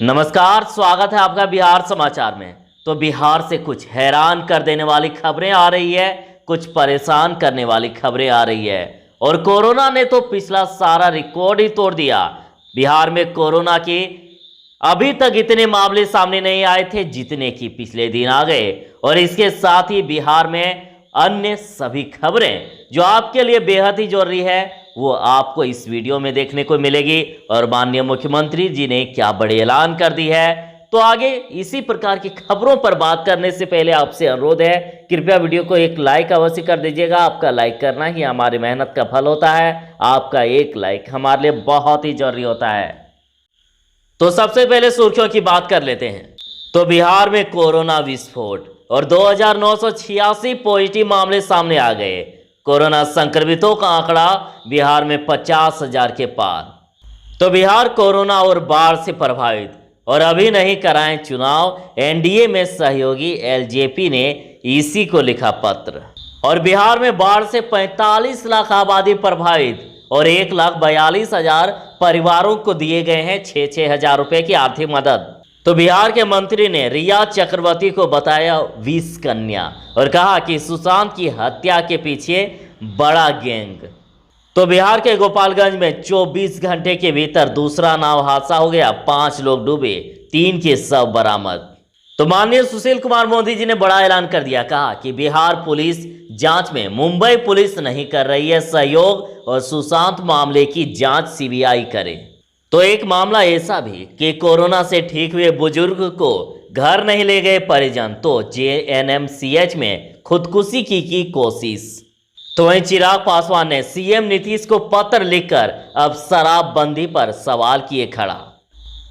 नमस्कार, स्वागत है आपका बिहार समाचार में। तो बिहार से कुछ हैरान कर देने वाली खबरें आ रही है, कुछ परेशान करने वाली खबरें आ रही है। और कोरोना ने तो पिछला सारा रिकॉर्ड ही तोड़ दिया। बिहार में कोरोना के अभी तक इतने मामले सामने नहीं आए थे जितने कि पिछले दिन आ गए। और इसके साथ ही बिहार में अन्य सभी खबरें जो आपके लिए बेहद ही जरूरी है वो आपको इस वीडियो में देखने को मिलेगी। और माननीय मुख्यमंत्री जी ने क्या बड़े ऐलान कर दी है। तो आगे इसी प्रकार की खबरों पर बात करने से पहले आपसे अनुरोध है, कृपया वीडियो को एक लाइक अवश्य कर दीजिएगा। आपका लाइक करना ही हमारी मेहनत का फल होता है। आपका एक लाइक हमारे लिए बहुत ही जरूरी होता है। तो सबसे पहले सुर्खियों की बात कर लेते हैं। तो बिहार में कोरोना विस्फोट और 2986 पॉजिटिव मामले सामने आ गए। कोरोना संक्रमितों का आंकड़ा बिहार में 50,000 के पार। तो बिहार कोरोना और बाढ़ से प्रभावित और अभी नहीं कराएं चुनाव, एनडीए में सहयोगी एलजेपी ने ईसी को लिखा पत्र। और बिहार में बाढ़ से 45 लाख आबादी प्रभावित और 1,42,000 परिवारों को दिए गए हैं 6-6 हजार रुपए की आर्थिक मदद। तो बिहार के मंत्री ने रिया चक्रवर्ती को बताया विष कन्या और कहा कि सुशांत की हत्या के पीछे बड़ा गैंग। तो बिहार के गोपालगंज में 24 घंटे के भीतर दूसरा नाव हादसा हो गया, 5 लोग डूबे, 3 के शव बरामद। तो माननीय सुशील कुमार मोदी जी ने बड़ा ऐलान कर दिया, कहा कि बिहार पुलिस जांच में मुंबई पुलिस नहीं कर रही है सहयोग और सुशांत मामले की जांच सीबीआई करे। तो एक मामला ऐसा भी कि कोरोना से ठीक हुए बुजुर्ग को घर नहीं ले गए परिजन, तो जेएनएमसीएच में खुदकुशी की कोशिश। तो वहीं चिराग पासवान ने सीएम नीतीश को पत्र लिखकर अब शराबबंदी पर सवाल किए खड़ा।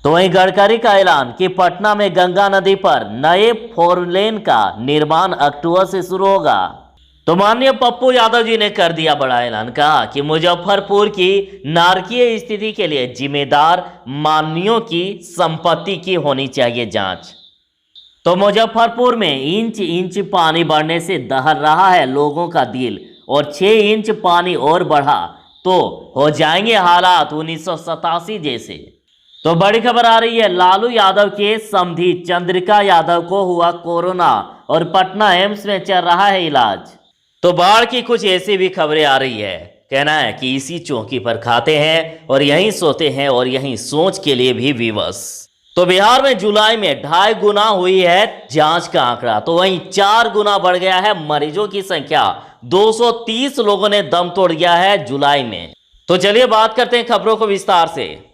तो वहीं गडकरी का ऐलान कि पटना में गंगा नदी पर नए 4 लेन का निर्माण अक्टूबर से शुरू होगा। तो माननीय पप्पू यादव जी ने कर दिया बड़ा ऐलान, कहा कि मुजफ्फरपुर की नारकीय स्थिति के लिए जिम्मेदार माननीयों की संपत्ति की होनी चाहिए जांच। तो मुजफ्फरपुर में इंच इंच पानी बढ़ने से दहल रहा है लोगों का दिल और 6 इंच पानी और बढ़ा तो हो जाएंगे हालात 1987 जैसे। तो बड़ी खबर आ रही है, लालू यादव के समधी चंद्रिका यादव को हुआ कोरोना और पटना एम्स में चल रहा है इलाज। तो बाढ़ की कुछ ऐसी भी खबरें आ रही है, कहना है कि इसी चौकी पर खाते हैं और यहीं सोते हैं और यहीं सोच के लिए भी विवश। तो बिहार में जुलाई में 2.5 गुना हुई है जांच का आंकड़ा, तो वहीं 4 गुना बढ़ गया है मरीजों की संख्या। 230 लोगों ने दम तोड़ दिया है जुलाई में। तो चलिए बात करते हैं खबरों को विस्तार से।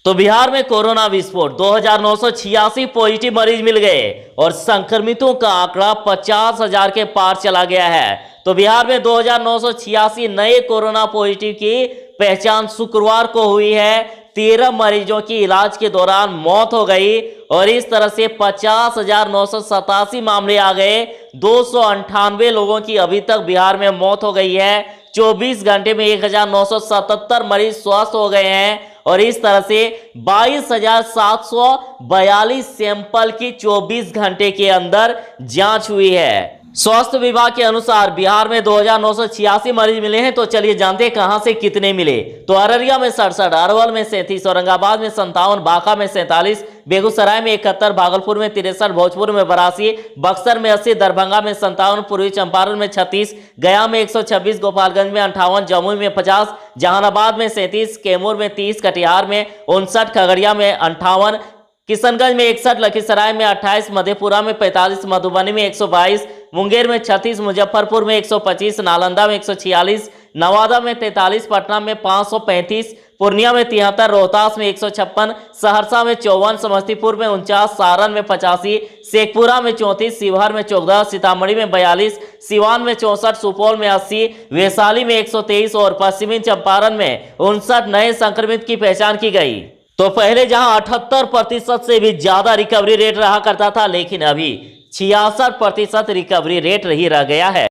तो बिहार में कोरोना विस्फोट, 2986 पॉजिटिव मरीज मिल गए और संक्रमितों का आंकड़ा 50,000 के पार चला गया है। तो बिहार में 2986 नए कोरोना पॉजिटिव की पहचान शुक्रवार को हुई है। 13 मरीजों की इलाज के दौरान मौत हो गई और इस तरह से 50,987 मामले आ गए। 298 लोगों की अभी तक बिहार में मौत हो गई है। 24 घंटे में 1,977 मरीज स्वस्थ हो गए हैं और इस तरह से 22,742 सैंपल की 24 घंटे के अंदर जांच हुई है। स्वास्थ्य विभाग के अनुसार बिहार में 2,986 मरीज मिले हैं। तो चलिए जानते हैं कहां से कितने मिले। तो अररिया में 67, अरवल में 37, औरंगाबाद में 57, बांका में 47, बेगूसराय में 71, भागलपुर में 63, भोजपुर में 82, बक्सर में 80, दरभंगा में 57, पूर्वी चंपारण में 36, गया में 126, गोपालगंज में 58, जमुई में 50, जहानाबाद में 37, कैमूर में 30, कटिहार में 59, खगड़िया में 58, किशनगंज में 61, लखीसराय में 28, मधेपुरा में 45, मधुबनी में 122, मुंगेर में 36, मुजफ्फरपुर में 125, नालंदा में 146, नवादा में 43, पटना में 535, पूर्णिया में 73, रोहतास में 156, सहरसा में 54, समस्तीपुर में 49, सारण में 85, शेखपुरा में 34, शिवहर में 14, सीतामढ़ी में 42, सिवान में 64, सुपौल में 80, वैशाली में 123 और पश्चिमी चंपारण में 59 नए संक्रमित की पहचान की गई। तो पहले जहां 78% से भी ज्यादा रिकवरी रेट रहा करता था, लेकिन अभी 66% रिकवरी रेट ही रह गया है।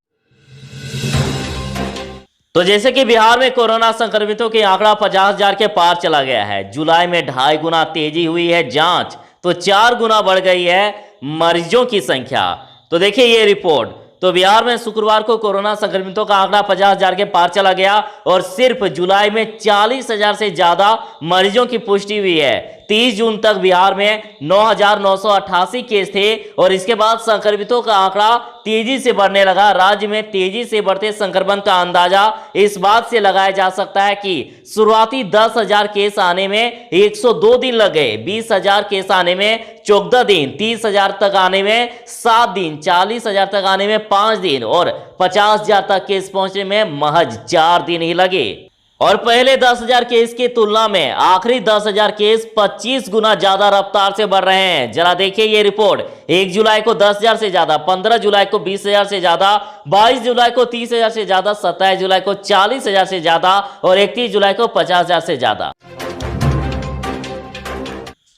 तो जैसे कि बिहार में कोरोना संक्रमितों के आंकड़ा 50,000 के पार चला गया है। जुलाई में 2.5 गुना तेजी हुई है जांच, तो 4 गुना बढ़ गई है मरीजों की संख्या। तो देखिए ये रिपोर्ट, तो बिहार में शुक्रवार को कोरोना संक्रमितों का आंकड़ा 50,000 के पार चला गया और सिर्फ जुलाई में 40,000 से ज्यादा मरीजों की पुष्टि हुई है। 30 जून तक बिहार में 9,988 केस थे और इसके बाद संक्रमितों का आंकड़ा तेजी से बढ़ने लगा। राज्य में तेजी से बढ़ते संक्रमण का अंदाजा इस बात से लगाया जा सकता है कि शुरुआती 10,000 केस आने में 102 दिन लग गए, 20,000 केस आने में 14 दिन, 30,000 तक आने में 7 दिन, 40,000 तक आने में 5 दिन और 50,000 तक केस पहुंचने में महज 4 दिन ही लगे। और पहले 10,000 केस की तुलना में आखिरी 10,000 केस 25 गुना ज्यादा रफ्तार से बढ़ रहे हैं। जरा देखिए ये रिपोर्ट। 1 जुलाई को 10,000 से ज्यादा, 15 जुलाई को 20,000 से ज्यादा, 22 जुलाई को 30,000 से ज्यादा, 27 जुलाई को 40,000 से ज्यादा और 31 जुलाई को 50,000 से ज्यादा।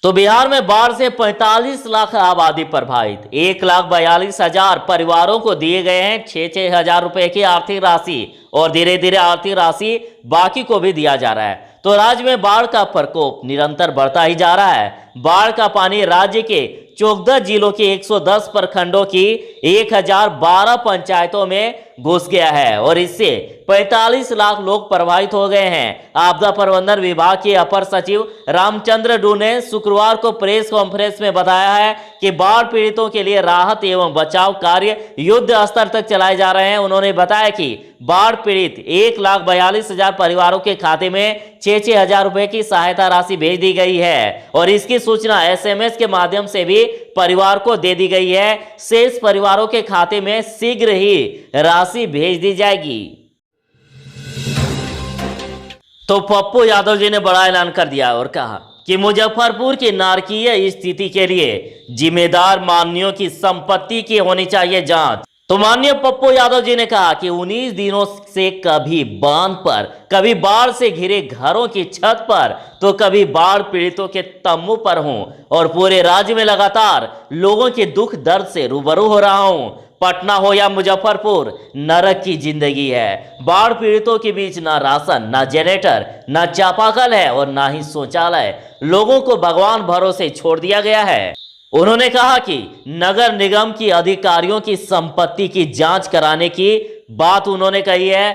तो बिहार में बाढ़ से 45 लाख आबादी प्रभावित, 1,42,000 परिवारों को दिए गए हैं 6-6 हजार रुपए की आर्थिक राशि और धीरे धीरे आर्थिक राशि बाकी को भी दिया जा रहा है। तो राज्य में बाढ़ का प्रकोप निरंतर बढ़ता ही जा रहा है। बाढ़ का पानी राज्य के 14 जिलों के 110 प्रखंडों की 1,012 पंचायतों में घुस गया है और इससे 45 लाख लोग प्रभावित हो गए हैं। आपदा प्रबंधन विभाग के अपर सचिव रामचंद्र डू ने शुक्रवार को प्रेस कॉन्फ्रेंस में बताया है कि बाढ़ पीड़ितों के लिए राहत एवं बचाव कार्य युद्ध स्तर तक चलाए जा रहे हैं। उन्होंने बताया कि बाढ़ पीड़ित 1,42,000 परिवारों के खाते में 6-6 हजार रुपए की सहायता राशि भेज दी गई है और इसकी सूचना SMS के माध्यम से भी परिवार को दे दी गई है। शेष परिवारों के खाते में शीघ्र ही राशि भेज दी जाएगी। तो पप्पू यादव जी ने बड़ा ऐलान कर दिया और कहा कि मुजफ्फरपुर की नारकीय स्थिति के लिए जिम्मेदार माननीयों की संपत्ति की होनी चाहिए जांच। तो माननीय पप्पू यादव जी ने कहा कि 19 दिनों से कभी बांध पर, कभी बाढ़ से घिरे घरों की छत पर, तो कभी बाढ़ पीड़ितों के तम्बू पर हूं और पूरे राज्य में लगातार लोगों के दुख दर्द से रूबरू हो रहा हूं। पटना हो या मुजफ्फरपुर, नरक की जिंदगी है। बाढ़ पीड़ितों के बीच ना राशन, ना जनरेटर, ना चापाकल है और ना ही शौचालय। लोगों को भगवान भरोसे छोड़ दिया गया है। उन्होंने कहा कि नगर निगम की अधिकारियों की संपत्ति की जांच कराने की बात उन्होंने कही है।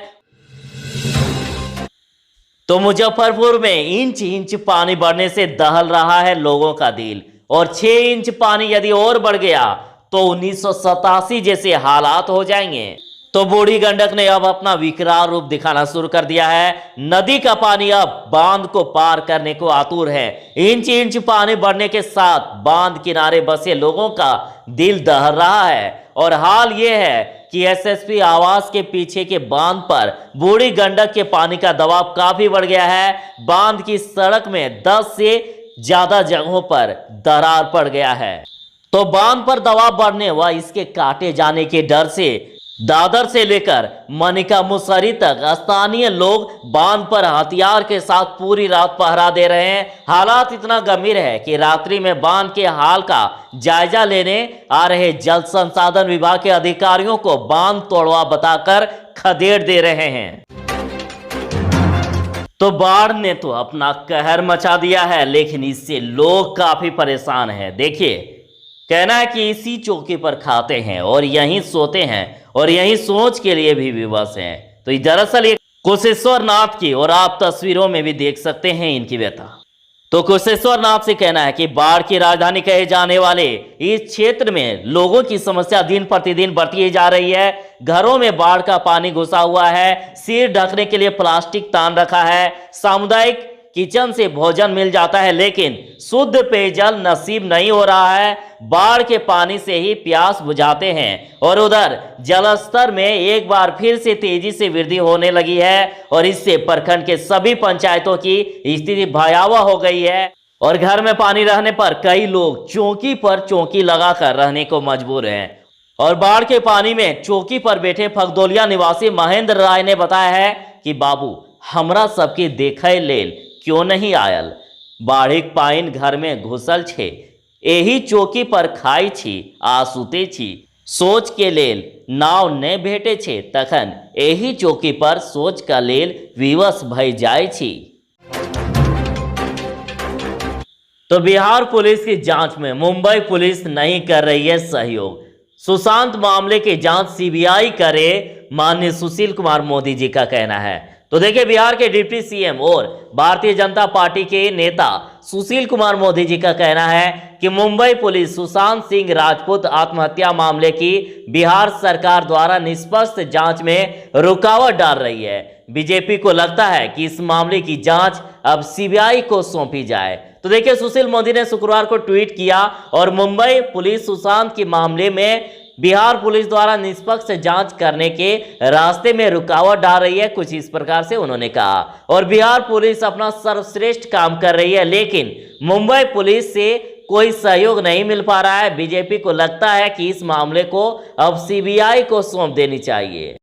तो मुजफ्फरपुर में इंच इंच पानी बढ़ने से दहल रहा है लोगों का दिल और 6 इंच पानी यदि और बढ़ गया तो 1987 जैसे हालात हो जाएंगे। तो बूढ़ी गंडक ने अब अपना विकराल रूप दिखाना शुरू कर दिया है। नदी का पानी अब बांध को पार करने को आतुर है। इंच इंच पानी बढ़ने के साथ बांध किनारे बसे लोगों का दिल दहल रहा है और हाल ये है कि SSP आवास के पीछे के बांध पर बूढ़ी गंडक के पानी का दबाव काफी बढ़ गया है। बांध की सड़क में 10 से ज्यादा जगहों पर दरार पड़ गया है। तो बांध पर दबाव बढ़ने व इसके काटे जाने के डर से दादर से लेकर मनिका मुसहरी तक स्थानीय लोग बांध पर हथियार के साथ पूरी रात पहरा दे रहे हैं। हालात इतना गंभीर है कि रात्रि में बांध के हाल का जायजा लेने आ रहे जल संसाधन विभाग के अधिकारियों को बांध तोड़वा बताकर खदेड़ दे रहे हैं। तो बाढ़ ने तो अपना कहर मचा दिया है, लेकिन इससे लोग काफी परेशान हैं। देखिए, कहना है कि इसी चौकी पर खाते हैं और यहीं सोते हैं और यहीं सोच के लिए भी विवश हैं। तो दरअसल ये कुशेश्वर नाथ की, और आप तस्वीरों में भी देख सकते हैं इनकी व्यथा। तो कुशेश्वर नाथ से कहना है कि बाढ़ की राजधानी कहे जाने वाले इस क्षेत्र में लोगों की समस्या दिन प्रतिदिन बढ़ती ही जा रही है। घरों में बाढ़ का पानी घुसा हुआ है, सिर ढकने के लिए प्लास्टिक तान रखा है, सामुदायिक किचन से भोजन मिल जाता है लेकिन शुद्ध पेयजल नसीब नहीं हो रहा है। बाढ़ के पानी से ही प्यास बुझाते हैं और उधर जलस्तर में एक बार फिर से तेजी से वृद्धि होने लगी है और इससे प्रखंड के सभी पंचायतों की स्थिति भयावह हो गई है और घर में पानी रहने पर कई लोग चौकी पर चौकी लगाकर रहने को मजबूर हैं। और बाढ़ के पानी में चौकी पर बैठे फगदोलिया निवासी महेंद्र राय ने बताया है कि बाबू हमरा सबके देखे लेल क्यों नहीं आयल, बाढ़िक पाइन घर में घुसल छे, एही चौकी पर खाई छी आ सुते छी, सोच के लेल नाव नहीं भेटे छे तखन एही चौकी पर सोच का लेल विवश भय जाय छी। तो बिहार पुलिस की जांच में मुंबई पुलिस नहीं कर रही है सहयोग। सुशांत मामले की जांच सीबीआई करे, माननीय सुशील कुमार मोदी जी का कहना है। तो देखिए, बिहार के डिप्टी सीएम और भारतीय जनता पार्टी के नेता सुशील कुमार मोदी जी का कहना है कि मुंबई पुलिस सुशांत सिंह राजपूत आत्महत्या मामले की बिहार सरकार द्वारा निष्पक्ष जांच में रुकावट डाल रही है। बीजेपी को लगता है कि इस मामले की जांच अब सीबीआई को सौंपी जाए। तो देखिए, सुशील मोदी ने शुक्रवार को ट्वीट किया और मुंबई पुलिस सुशांत के मामले में बिहार पुलिस द्वारा निष्पक्ष जांच करने के रास्ते में रुकावट डाल रही है, कुछ इस प्रकार से उन्होंने कहा। और बिहार पुलिस अपना सर्वश्रेष्ठ काम कर रही है, लेकिन मुंबई पुलिस से कोई सहयोग नहीं मिल पा रहा है। बीजेपी को लगता है कि इस मामले को अब सीबीआई को सौंप देनी चाहिए।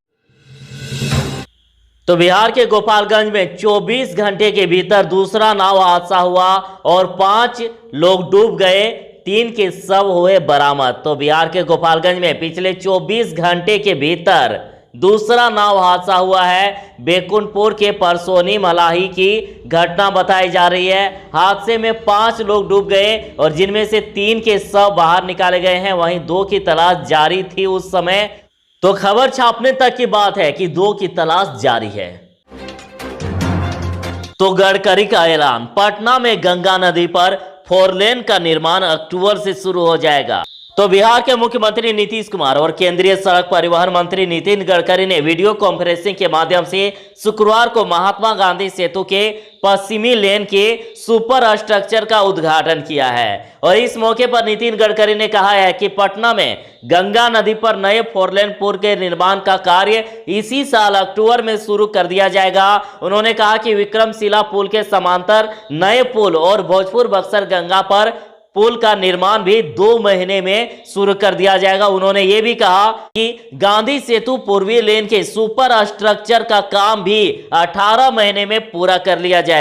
तो बिहार के गोपालगंज में 24 घंटे के भीतर दूसरा नाव हादसा हुआ और 5 लोग डूब गए, 3 के शव हुए बरामद। तो बिहार के गोपालगंज में पिछले 24 घंटे के भीतर दूसरा नाव हादसा हुआ है। बेकुंठपुर के परसोनी मलाही की घटना बताई जा रही है। हादसे में 5 लोग डूब गए और जिनमें से 3 के शव बाहर निकाले गए हैं, वहीं 2 की तलाश जारी थी उस समय। तो खबर छापने तक की बात है कि 2 की तलाश जारी है। तो गडकरी का ऐलान, पटना में गंगा नदी पर 4 लेन का निर्माण अक्टूबर से शुरू हो जाएगा। तो बिहार के मुख्यमंत्री नीतीश कुमार और केंद्रीय सड़क परिवहन मंत्री नितिन गडकरी ने वीडियो कॉन्फ्रेंसिंग के माध्यम से शुक्रवार को महात्मा गांधी सेतु के पश्चिमी लेन के सुपर स्ट्रक्चर का उद्घाटन किया है। और इस मौके पर नितिन गडकरी ने कहा है कि पटना में गंगा नदी पर नए 4 लेन पुल के निर्माण का कार्य इसी साल अक्टूबर में शुरू कर दिया जाएगा। उन्होंने कहा कि विक्रमशिला पुल के समांतर नए पुल और भोजपुर बक्सर गंगा पर पुल का निर्माण भी 2 महीने में शुरू कर दिया जाएगा। उन्होंने ये भी कहा कि गांधी सेतु पूर्वी लेन के सुपर स्ट्रक्चर का काम भी 18 महीने में पूरा कर लिया जाएगा।